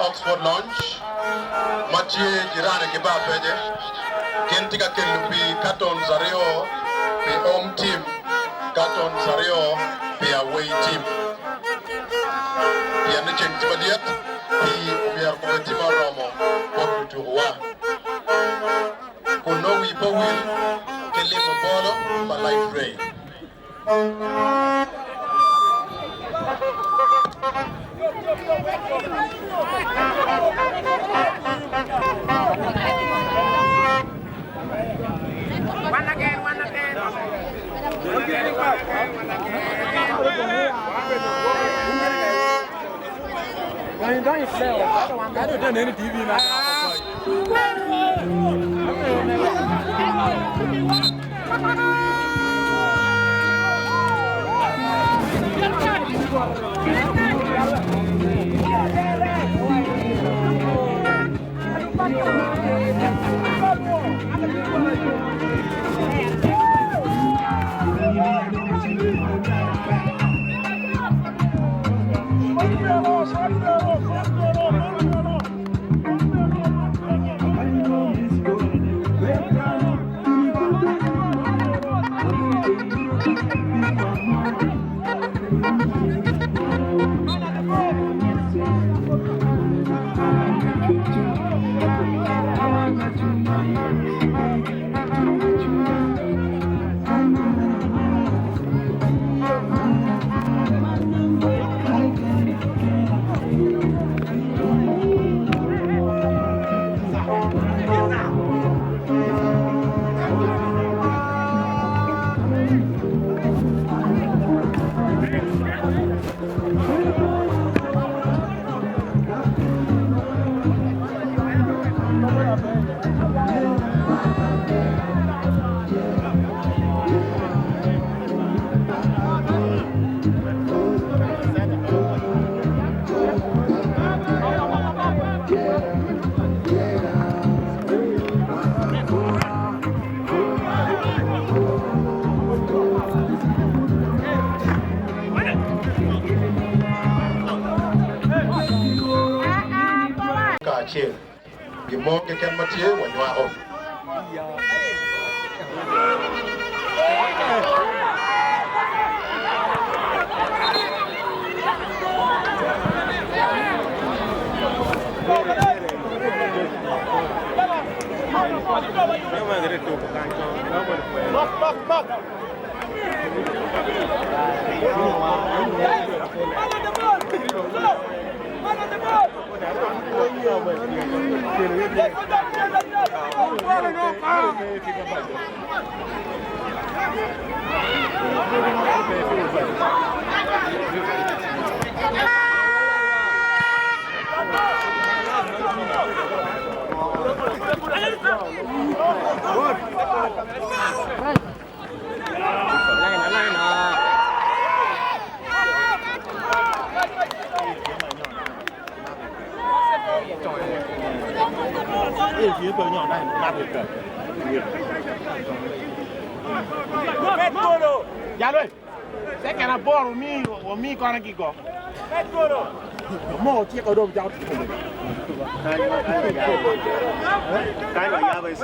Oxford Lounge, Mathieu Girane Kibapeje, Kentika Kelupi, Katon Zario, the home team, Katon Zario, the away team. The Anichen Tibadiat, the Umiarkuetima Romo, Bodu Arua. Kuno Wipo will, Kelimo Bolo, Malay Ray. I don't done any TV now. Chill. You more can Mathieu when you are home. Ya lo sẽ cái là bò mi con này kì có mò chiếc ở đâu giao thì không cái mà giá vậy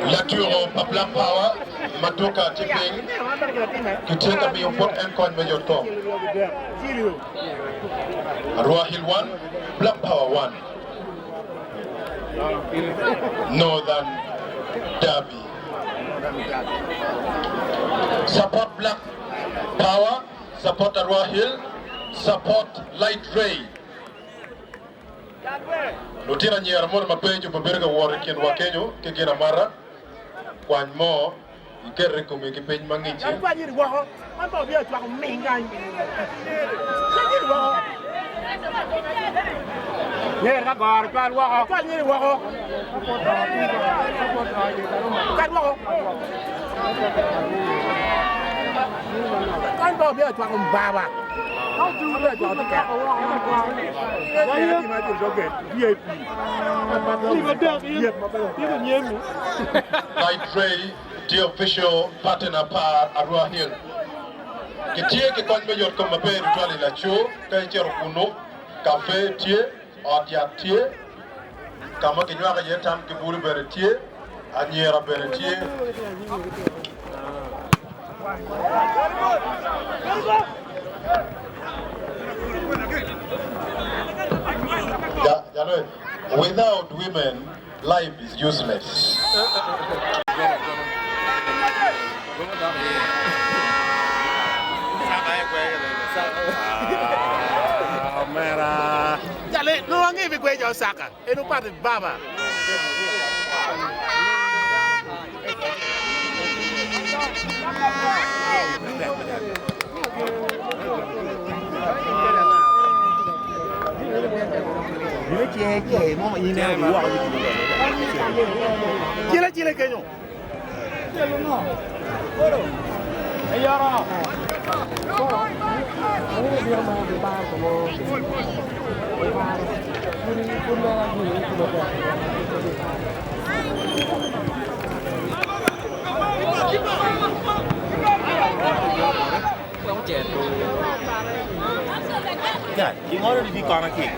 Lecture of Black Power, Matoka Tipping, to take a meal for and coin with your top. Arua Hill 1, Black Power 1. Northern Derby. Support Black Power, support Arua Hill, support Light Ray. Lutina nyera mwana mapenyo maberga warikin wakenyo kikina mara kwa mo ikere kumiki penye mangichi. Kwa nyiri wako, mambo vya tuwa kuminga. Nyiri wako. Nghe các gò cho ăn qua có như qua không? Cắt qua không? Con bao biết cho con bà bà. Không chú biết cho tất cả. Đấy mà chỉ cho kể VIP. Đi mà được đi mà nhiễm. Night Ray, the official partner par Arua Hill. Kitie ke kon meyor kom mabe ritual la cho kay chero kuno café tie odia tie kama ke nyaka yetam ke buru bere tie anyera bere tie yeah, without women life is useless. Mera. Jale, no wangi vi kwe jo saka. Enu pati baba. Chile kenyo. Ayara. Ya, in order to be gonna kick.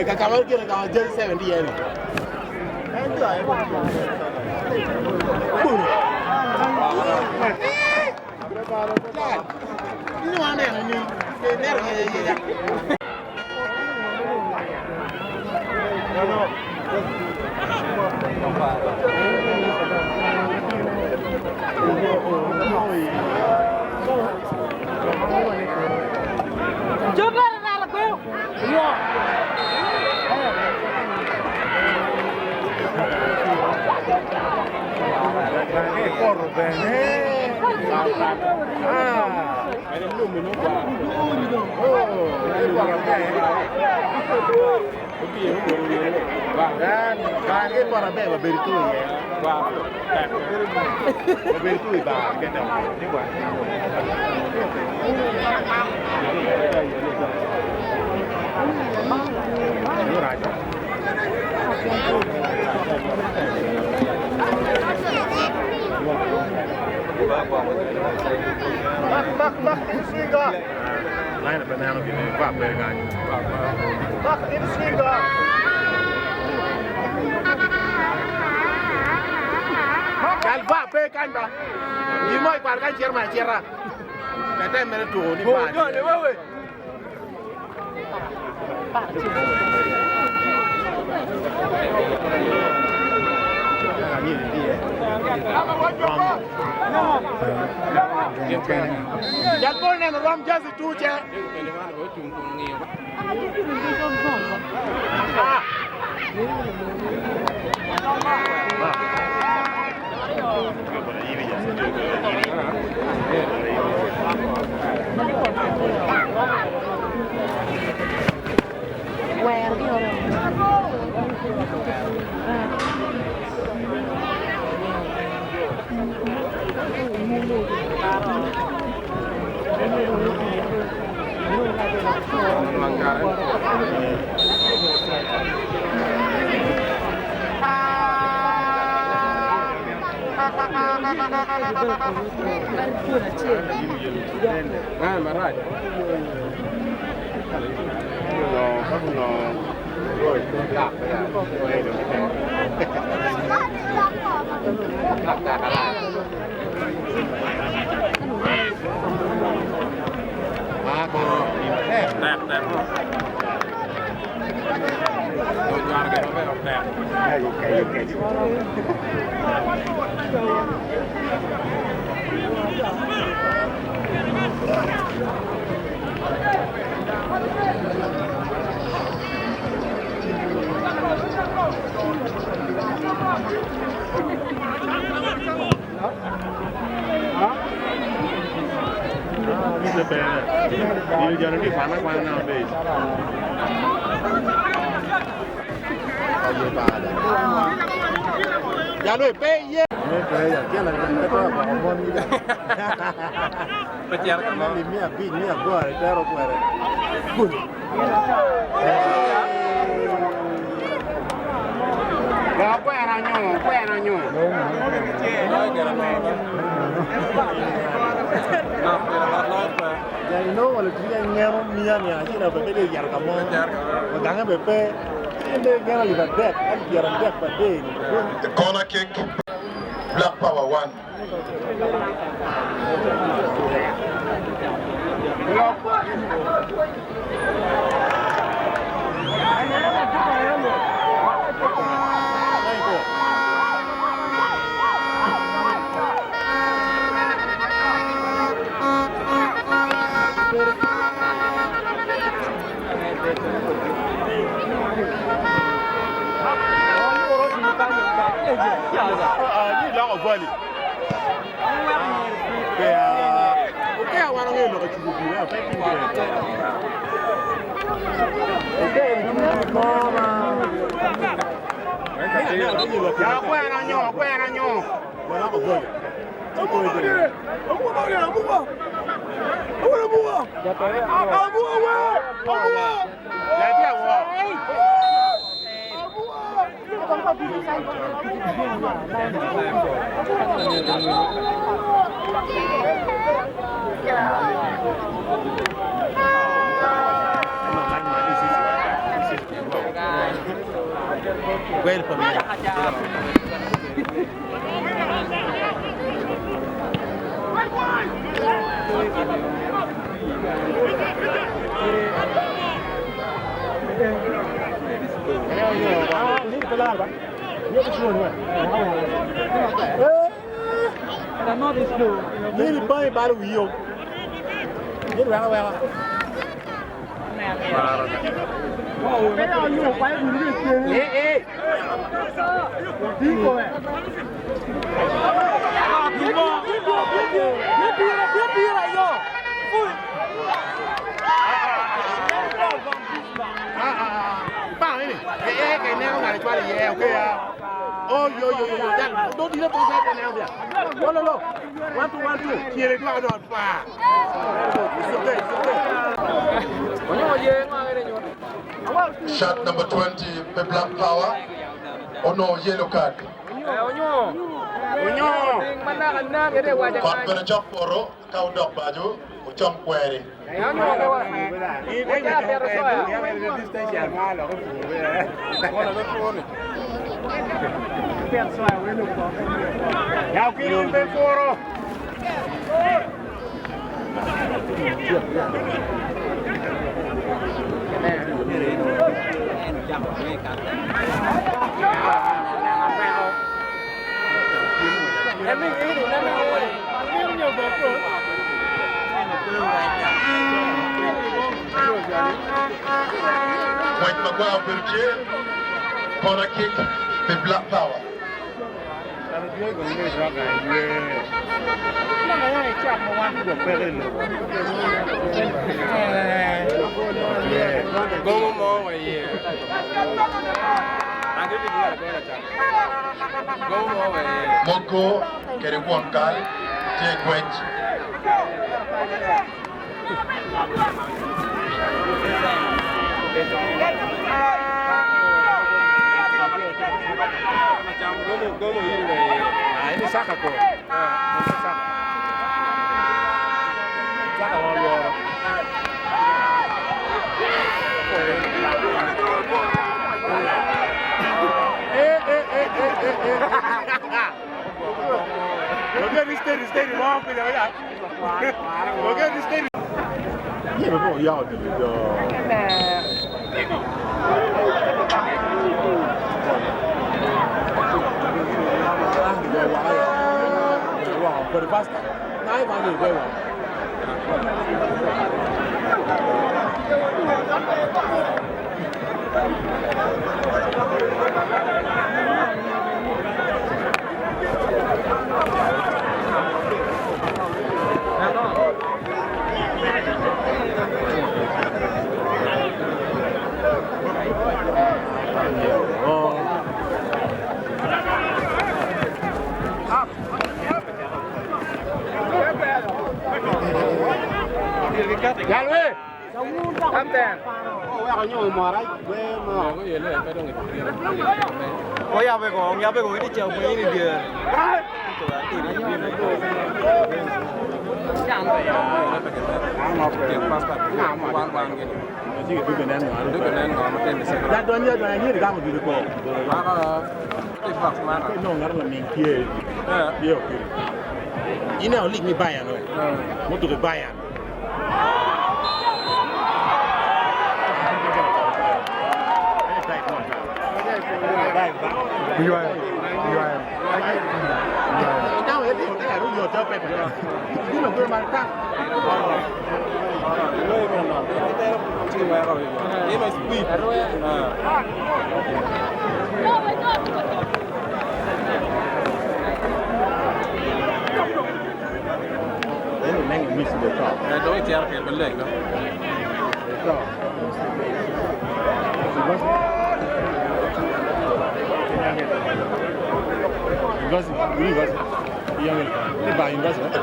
Kakak kira kau jadi 70 years. Ini mana yang ini? Coba nak aku. Ya. Corro bene. Kan para beba beritu ya. Beritu ba kita. Ni buat. Ini raja. Bak, ini swinga. Lain banana gini, bak bergan. Bak, ini swinga. Kalau bak bergan dah. Ini mau iparkan cerah. Kata mereka tu ni bak. Jangan boleh ram jazz itu je. Well, đi rồi. Ini dia jalan di mana habis. Ya lo pe ye. Ya dia lah kita ngomong ni. Pejar kan ni mia bi mia gua pero gua. Ya kue aranyo. Ya no, kalau dia nyam mia sih lah bepe dia jar kamu. Jangan bepe. Ini jangan lihat dek, kan jarang dek pada ini. The corner kick, Black Power 1. Ni lah kau balik. Okey, awak orang ni nak cuba dia, apa yang dia? Okey, mama. Aku yang nanyo. Mana kau balik? Aku ini. Abu. Jadi awak. Ini pai baru iyo. Ini berapa berapa? Cái nào nhiều quái gì đi kìa. Ê. Tí cô ơi. Biết đi lại rồi. Ui. Bao này. Cái neo này cho là dè ok à. Ôi đang đốt đi nó bông cái neo kìa. Lo. One two. Chia lên qua rồi và. Shot number 20, the Black Power. Oh no, yellow card. Kot bena chok poro, kau dok baju, ucom query. Ya kilo ben poro. Point Maguire Virgil, corner kick, the Black Power. Moko, kere Wonkal, Jay Gwech. Ini saka ko. Steady, long video, yeah. Okay, steady. Yeah, we're going y'all do it. For the past, now I'm going to go. Galway! Captain! Có giao về còn đi chờ mấy đi kìa. Ini olik mi bayan we. Moto ke bayan. Now it is there you job it. Ini lo go man ta. Ini mas speed. Neng miss the top. Đối chơi cái vấn đề đó.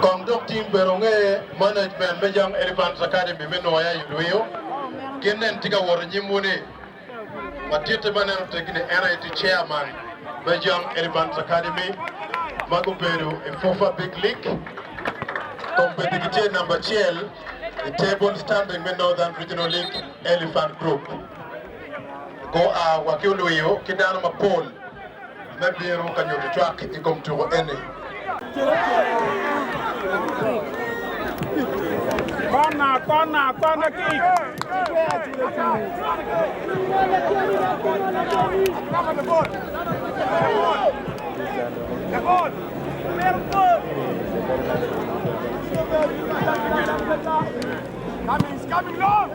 Kong dok team beronge management bejang Elephant Academy menoya yuyo. Kenen tiga war nyimune. Matite manero tekine NIT chairman bejang Elephant Academy. Mago Peru in FOFA Big League. Competitive number 12, the table standing with Northern Regional League Elephant Group. Go wakiuluyo kidana mapol. Nabiru kanyo track ikom to any. Corner kick. Come on the ball. The ball. Coming, coming long.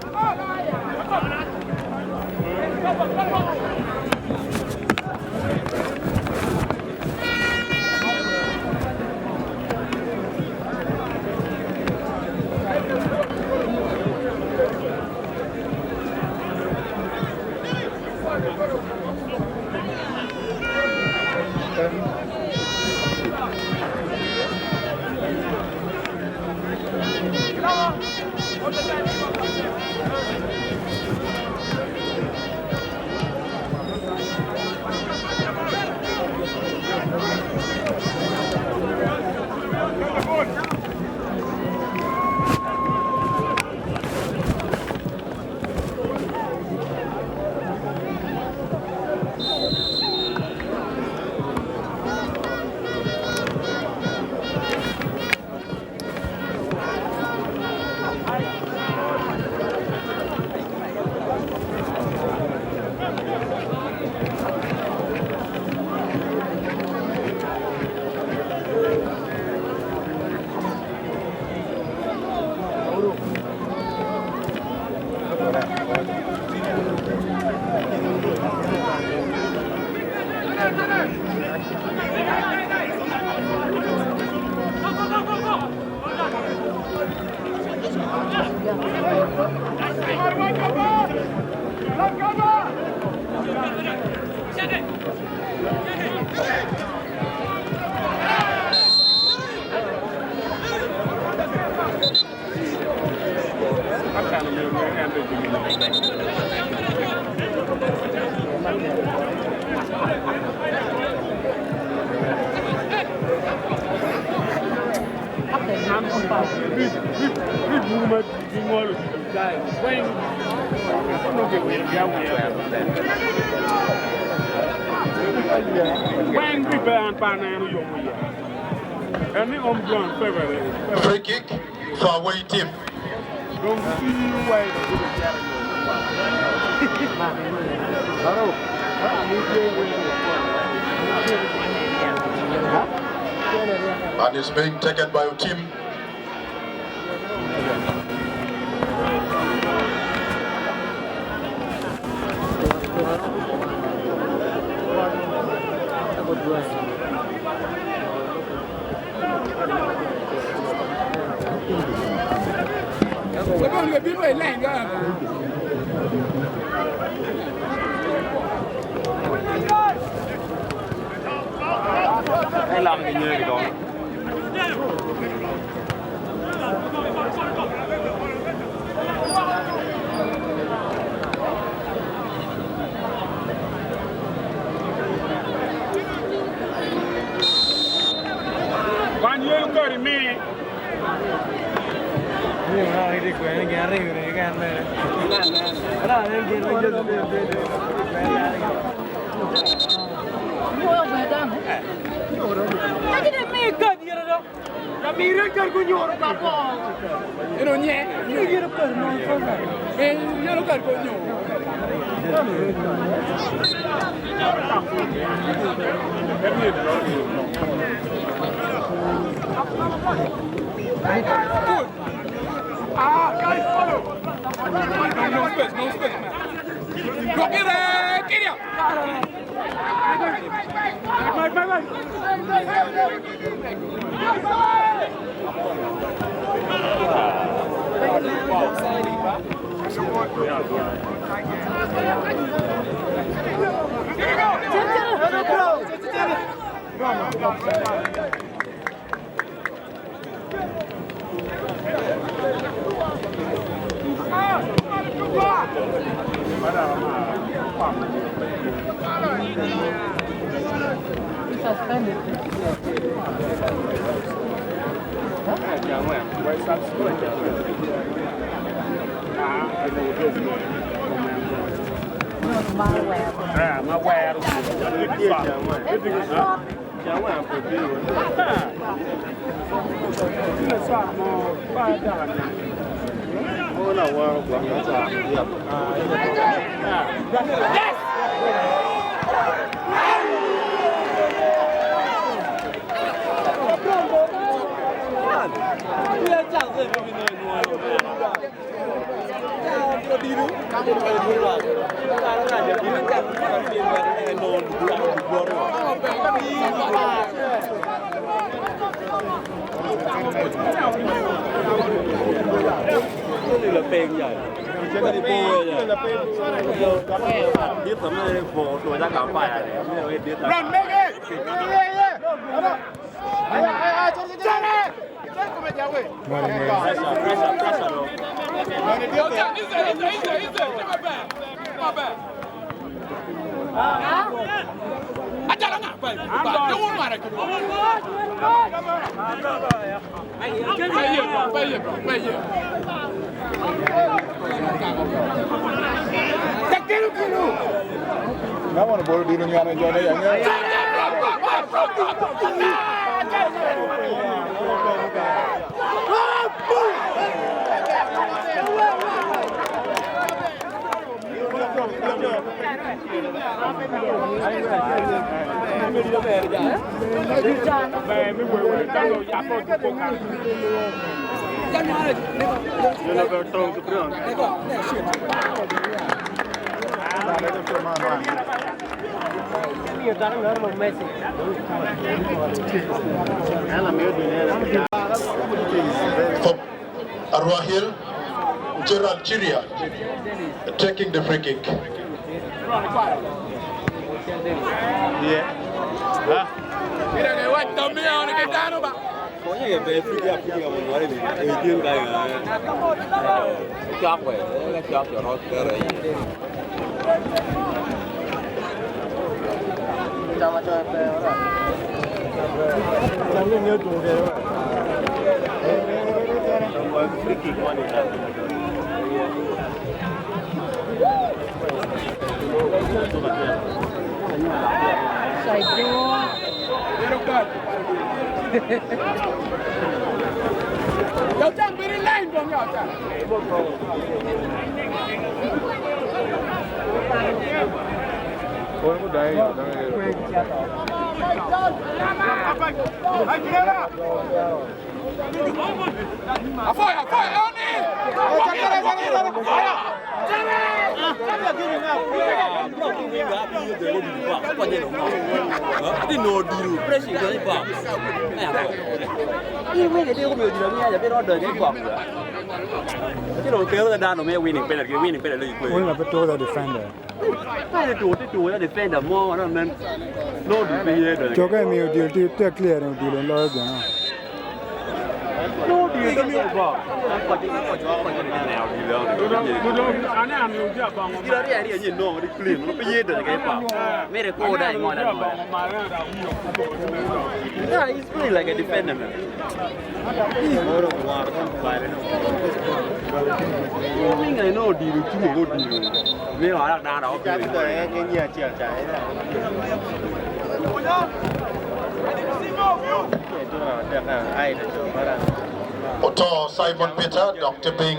Free kick for away team. And it's being taken by your team. Hay làm cái như này đó. Quan nhiêu cơ thì mẹ. Nhưng mà đi quên cái này cái ăn này. Đó là nên cái Mua về đang. Cái này mẹ cơ gì đó. Là mì rơi cơ của nhổ nó bạc bỏ. Nó nhẹ. Cái gì nó cơ nó không phải. Mẹ nó cần của nhổ. Guys, follow. No space, no space, man. Go get it, get it. Suspended. Ma guerra. là tiền vậy. Chứ cái đi bôi vậy. Biết tấm này bộ tuổi ra cả phải này. Biết là. Run, make it. Nggak mau boleh di dunia aja deh yang From Arua Hill, Gerald Chiria taking the free kick. Có những cái về free kick mà mình nói thì đầu tiên cái chọc vậy, cái chọc cho nó cái này. Chào mà cho em đây đó. Chẳng nhớ chủ đề đâu. Yo, John, be the line from your time. Fire, on it! He's playing like a defender, man. I know deal too good. We are not now. Oto Simon Peter, Dr. Bing.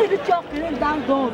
The chocolate down dog.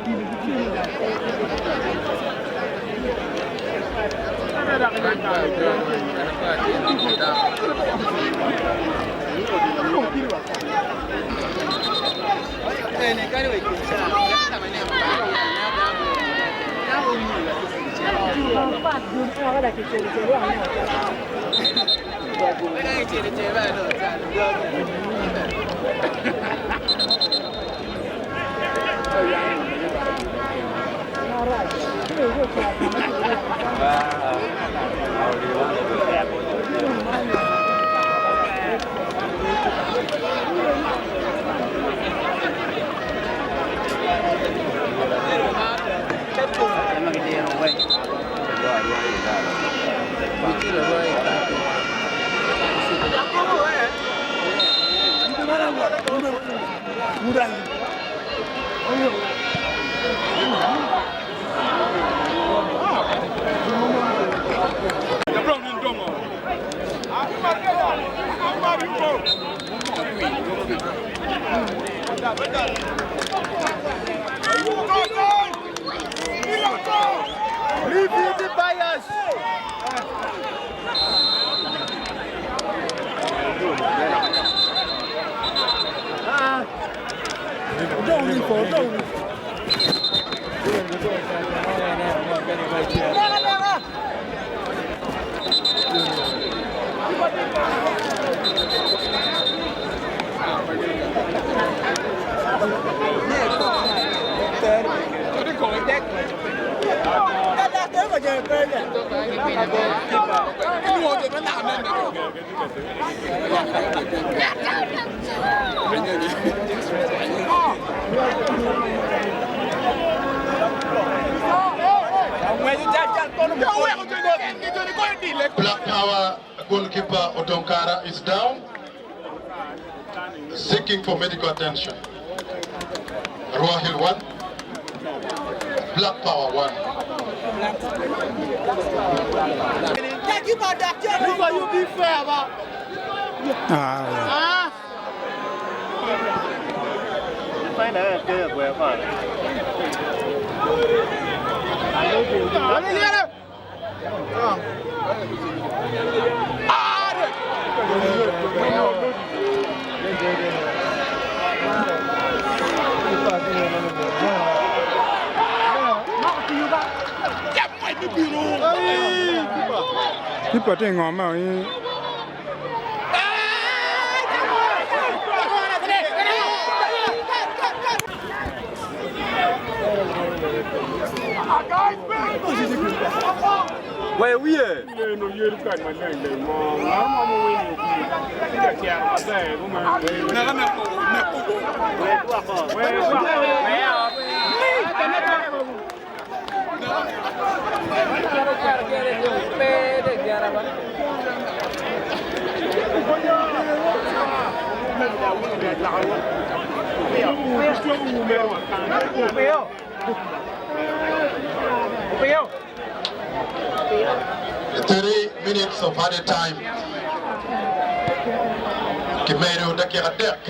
Black Power goalkeeper Otonkara is down, seeking for medical attention. Arua Hill 1, Black Power 1. You be fair, find out good where People think I'm out. Where we are? The 3 minutes of added time. Kimero dakika dek.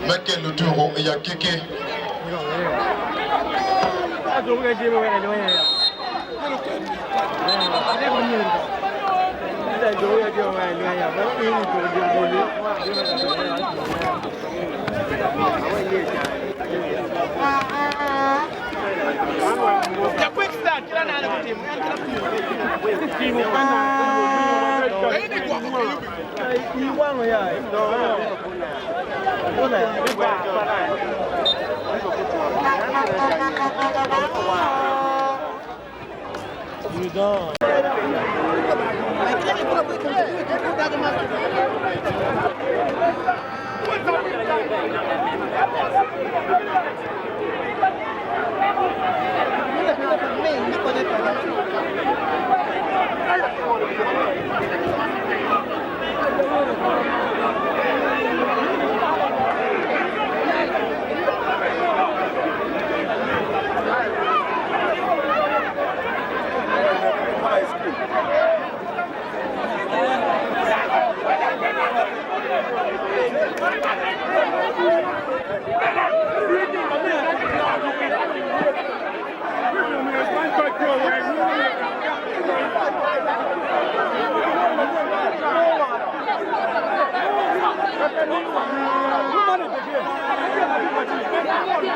Meke luturo ya kiki. You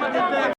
know,